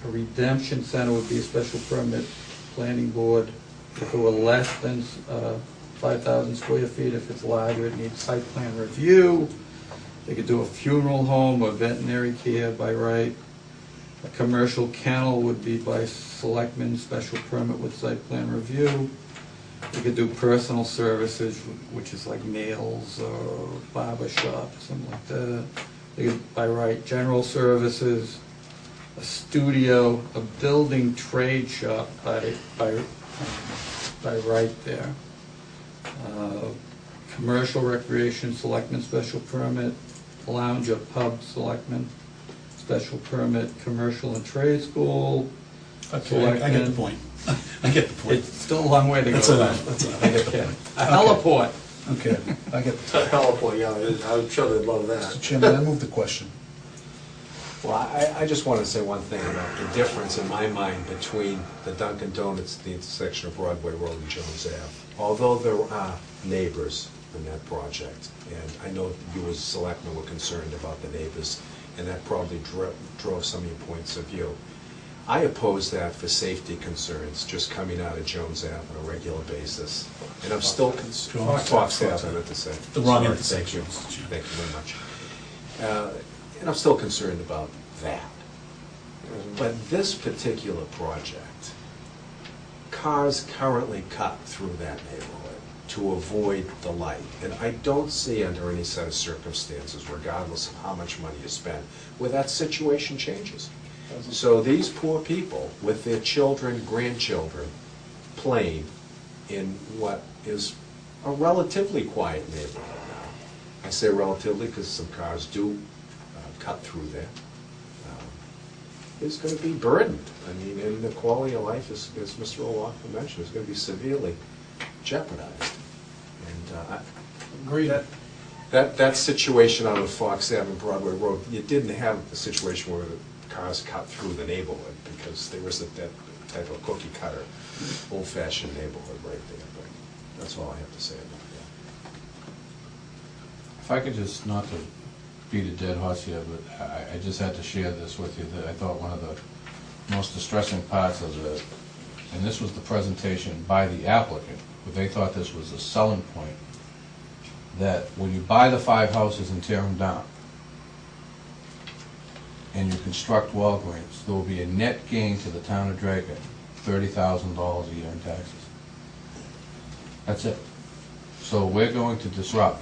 A redemption center would be a special permit, planning board. If it were less than 5,000 square feet, if it's larger, it needs site plan review. They could do a funeral home or veterinary care by right. A commercial kennel would be by selectmen, special permit with site plan review. They could do personal services, which is like nails or barber shop, something like that. They could, by right, general services, a studio, a building trade shop by right there. Commercial recreation, selectmen, special permit. Lounge or pub, selectmen, special permit. Commercial and trade school, Okay, I get the point. I get the point. It's still a long way to go. That's all right. That's all right. Okay. A heliport. Okay, I get the point. Heliport, yeah, I'm sure they'd love that. Mr. Chairman, I move the question. Well, I just want to say one thing about the difference in my mind between the Dunkin' Donuts at the intersection of Broadway Road and Jones Ave. Although there are neighbors in that project, and I know you as selectmen were concerned about the neighbors, and that probably drove some of your points of view. I oppose that for safety concerns, just coming out of Jones Ave on a regular basis. And I'm still concerned. Fox Ave, I meant to say. The wrong Sorry, intersection. Thank you very much. And I'm still concerned about that. But this particular project, cars currently cut through that neighborhood to avoid the light. And I don't see under any set of circumstances, regardless of how much money you spend, where that situation changes. So these poor people, with their children, grandchildren, playing in what is a relatively quiet neighborhood now. I say relatively because some cars do cut through there. Is going to be burdened. I mean, and the quality of life, as Mr. O'Loughlin mentioned, is going to be severely jeopardized. And Agreed. that situation on the Fox Ave and Broadway Road, you didn't have a situation where the cars cut through the neighborhood because there wasn't that type of cookie cutter, old-fashioned neighborhood right there. But that's all I have to say about that. If I could just, not to beat a dead horse here, but I just had to share this with you, that I thought one of the most distressing parts of the, and this was the presentation by the applicant, but they thought this was a selling point, that when you buy the 5 houses and tear them down, and you construct Walgreens, there will be a net gain to the town of Dracut, $30,000 a year in taxes. That's it. So we're going to disrupt